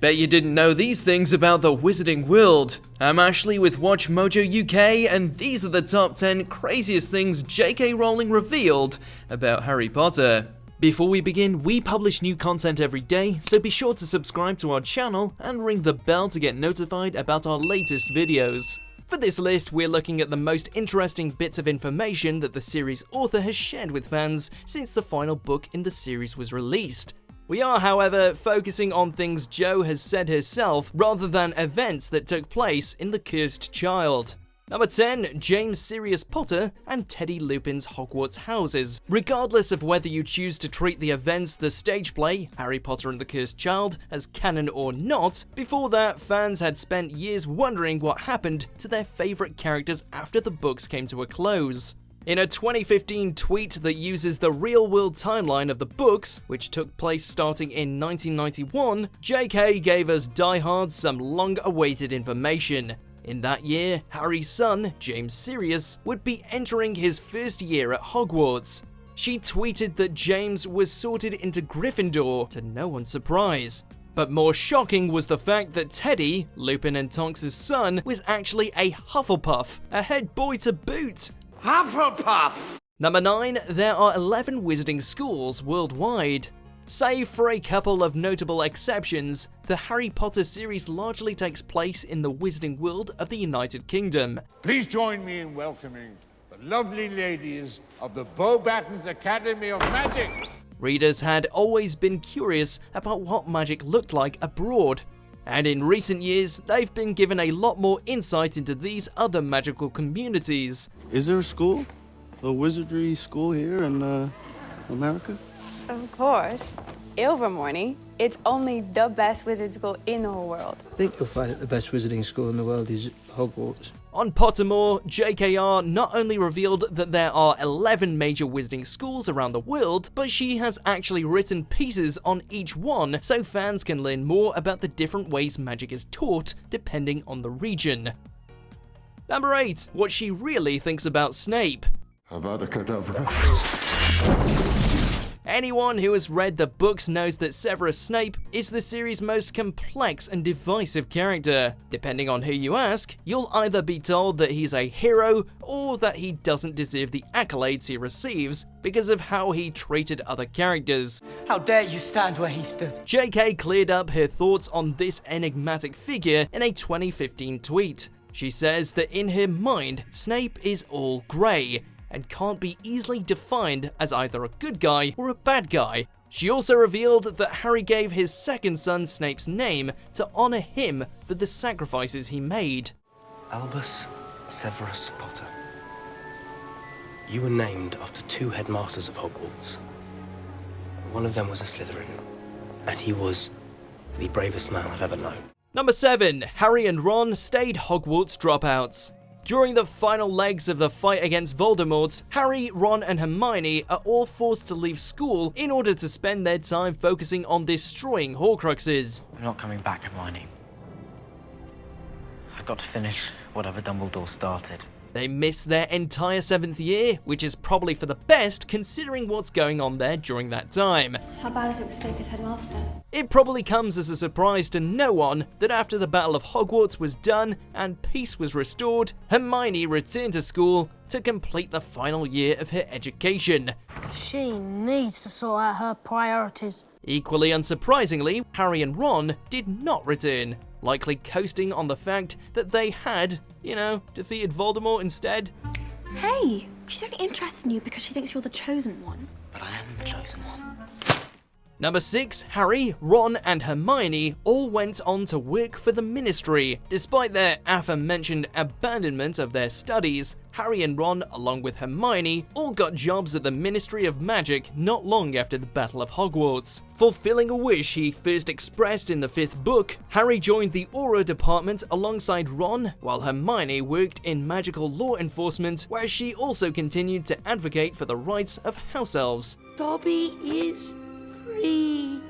Bet you didn't know these things about the wizarding world. I'm Ashley with WatchMojo UK, and these are the top 10 craziest things J.K. Rowling revealed about Harry Potter. Before we begin, we publish new content every day, so be sure to subscribe to our channel and ring the bell to get notified about our latest videos. For this list, we're looking at the most interesting bits of information that the series author has shared with fans since the final book in the series was released. We are, however, focusing on things Jo has said herself rather than events that took place in The Cursed Child. Number 10. James Sirius Potter and Teddy Lupin's Hogwarts Houses. Regardless of whether you choose to treat the events, the stage play, Harry Potter and the Cursed Child, as canon or not, before that, fans had spent years wondering what happened to their favourite characters after the books came to a close. In a 2015 tweet that uses the real-world timeline of the books, which took place starting in 1991, J.K. gave us diehards some long-awaited information. In that year, Harry's son, James Sirius, would be entering his first year at Hogwarts. She tweeted that James was sorted into Gryffindor, to no one's surprise. But more shocking was the fact that Teddy, Lupin and Tonks' son, was actually a Hufflepuff, a head boy to boot. Hufflepuff! Number 9. There are 11 wizarding schools worldwide. Save for a couple of notable exceptions, the Harry Potter series largely takes place in the wizarding world of the United Kingdom. Please join me in welcoming the lovely ladies of the Beauxbatons Academy of Magic. Readers had always been curious about what magic looked like abroad, and in recent years, they've been given a lot more insight into these other magical communities. Is there a school? A wizardry school here in America? Of course. Ilvermorny. It's only the best wizard school in the whole world. I think you'll find that the best wizarding school in the world is Hogwarts. On Pottermore, JKR not only revealed that there are 11 major wizarding schools around the world, but she has actually written pieces on each one so fans can learn more about the different ways magic is taught depending on the region. Number 8. What she really thinks about Snape. Avada Kedavra. Anyone who has read the books knows that Severus Snape is the series' most complex and divisive character. Depending on who you ask, you'll either be told that he's a hero or that he doesn't deserve the accolades he receives because of how he treated other characters. How dare you stand where he stood? JK cleared up her thoughts on this enigmatic figure in a 2015 tweet. She says that in her mind, Snape is all grey and can't be easily defined as either a good guy or a bad guy. She also revealed that Harry gave his second son Snape's name to honour him for the sacrifices he made. Albus Severus Potter. You were named after 2 headmasters of Hogwarts. One of them was a Slytherin, and he was the bravest man I've ever known. Number 7. Harry and Ron stayed Hogwarts dropouts. During the final legs of the fight against Voldemort, Harry, Ron and Hermione are all forced to leave school in order to spend their time focusing on destroying Horcruxes. I'm not coming back, Hermione. I've got to finish whatever Dumbledore started. They miss their entire 7th year, which is probably for the best considering what's going on there during that time. How bad is it with Snape as headmaster? It probably comes as a surprise to no one that after the Battle of Hogwarts was done and peace was restored, Hermione returned to school to complete the final year of her education. She needs to sort out her priorities. Equally unsurprisingly, Harry and Ron did not return, likely coasting on the fact that they had, defeated Voldemort instead. Hey, she's only interested in you because she thinks you're the chosen one. But I am the chosen one. Number 6. Harry, Ron and Hermione all went on to work for the Ministry. Despite their aforementioned abandonment of their studies, Harry and Ron, along with Hermione, all got jobs at the Ministry of Magic not long after the Battle of Hogwarts. Fulfilling a wish he first expressed in the 5th book, Harry joined the Aura department alongside Ron, while Hermione worked in magical law enforcement, where she also continued to advocate for the rights of house elves. Dobby is free.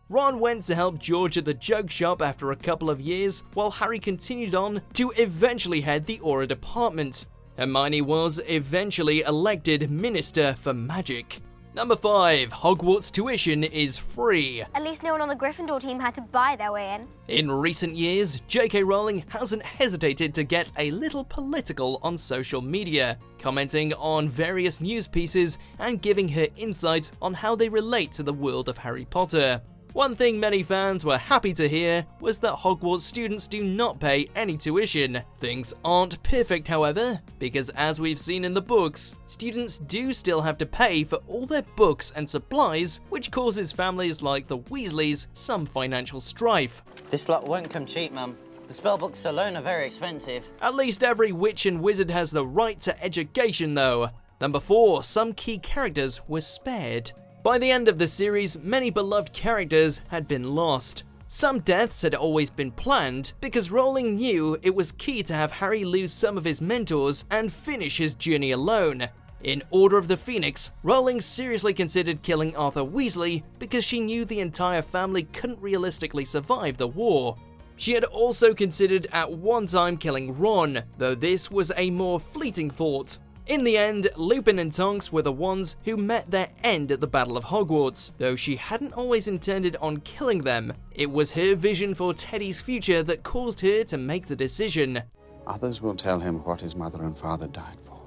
Ron went to help George at the joke shop after a couple of years, while Harry continued on to eventually head the Aura department. Hermione was eventually elected Minister for Magic. Number 5. Hogwarts tuition is free. At least no one on the Gryffindor team had to buy their way in. In recent years, J.K. Rowling hasn't hesitated to get a little political on social media, commenting on various news pieces and giving her insights on how they relate to the world of Harry Potter. One thing many fans were happy to hear was that Hogwarts students do not pay any tuition. Things aren't perfect, however, because as we've seen in the books, students do still have to pay for all their books and supplies, which causes families like the Weasleys some financial strife. This lot won't come cheap, Mum. The spellbooks alone are very expensive. At least every witch and wizard has the right to education, though. Number 4. Some key characters were spared. By the end of the series, many beloved characters had been lost. Some deaths had always been planned, because Rowling knew it was key to have Harry lose some of his mentors and finish his journey alone. In Order of the Phoenix, Rowling seriously considered killing Arthur Weasley because she knew the entire family couldn't realistically survive the war. She had also considered at one time killing Ron, though this was a more fleeting thought. In the end, Lupin and Tonks were the ones who met their end at the Battle of Hogwarts, though she hadn't always intended on killing them. It was her vision for Teddy's future that caused her to make the decision. Others will tell him what his mother and father died for.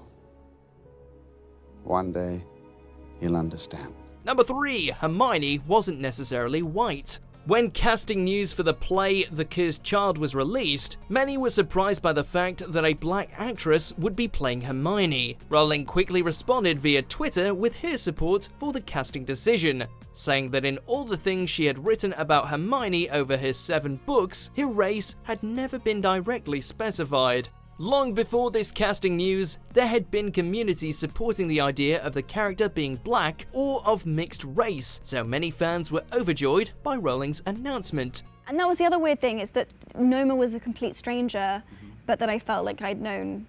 One day, he'll understand. Number 3. Hermione wasn't necessarily white. When casting news for the play The Cursed Child was released, many were surprised by the fact that a black actress would be playing Hermione. Rowling quickly responded via Twitter with her support for the casting decision, saying that in all the things she had written about Hermione over her 7 books, her race had never been directly specified. Long before this casting news, there had been communities supporting the idea of the character being black or of mixed race, so many fans were overjoyed by Rowling's announcement. And that was the other weird thing, is that Noma was a complete stranger, but that I felt like I'd known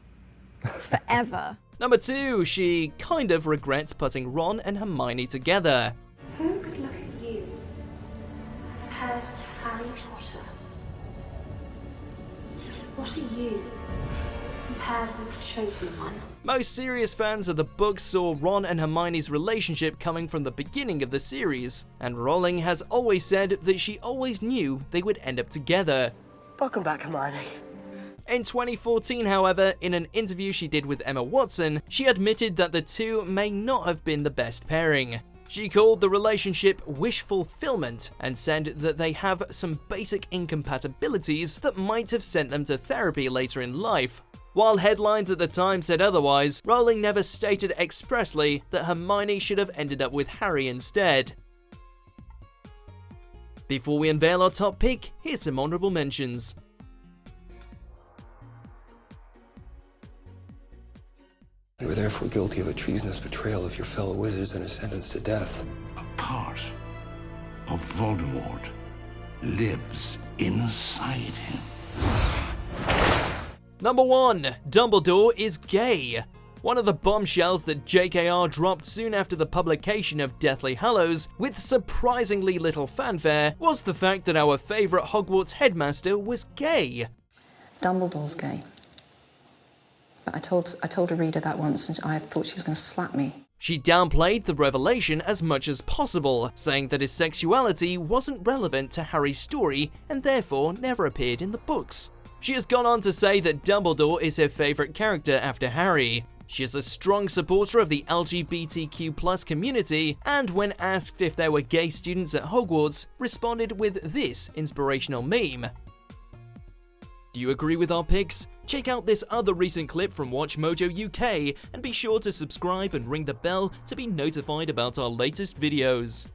forever. Number 2, she kind of regrets putting Ron and Hermione together. Who could look at you compared to Harry Potter? What are you compared with the chosen one? Most Sirius fans of the book saw Ron and Hermione's relationship coming from the beginning of the series, and Rowling has always said that she always knew they would end up together. Welcome back, Hermione. In 2014, however, in an interview she did with Emma Watson, she admitted that the two may not have been the best pairing. She called the relationship wish fulfillment and said that they have some basic incompatibilities that might have sent them to therapy later in life. While headlines at the time said otherwise, Rowling never stated expressly that Hermione should have ended up with Harry instead. Before we unveil our top pick, here's some honourable mentions. You were therefore guilty of a treasonous betrayal of your fellow wizards and are sentenced to death. A part of Voldemort lives inside him. Number 1. Dumbledore is gay. One of the bombshells that JKR dropped soon after the publication of Deathly Hallows, with surprisingly little fanfare, was the fact that our favourite Hogwarts headmaster was gay. Dumbledore's gay. But I told a reader that once and I thought she was going to slap me. She downplayed the revelation as much as possible, saying that his sexuality wasn't relevant to Harry's story and therefore never appeared in the books. She has gone on to say that Dumbledore is her favourite character after Harry. She is a strong supporter of the LGBTQ+ community, and when asked if there were gay students at Hogwarts, responded with this inspirational meme. Do you agree with our picks? Check out this other recent clip from WatchMojo UK, and be sure to subscribe and ring the bell to be notified about our latest videos.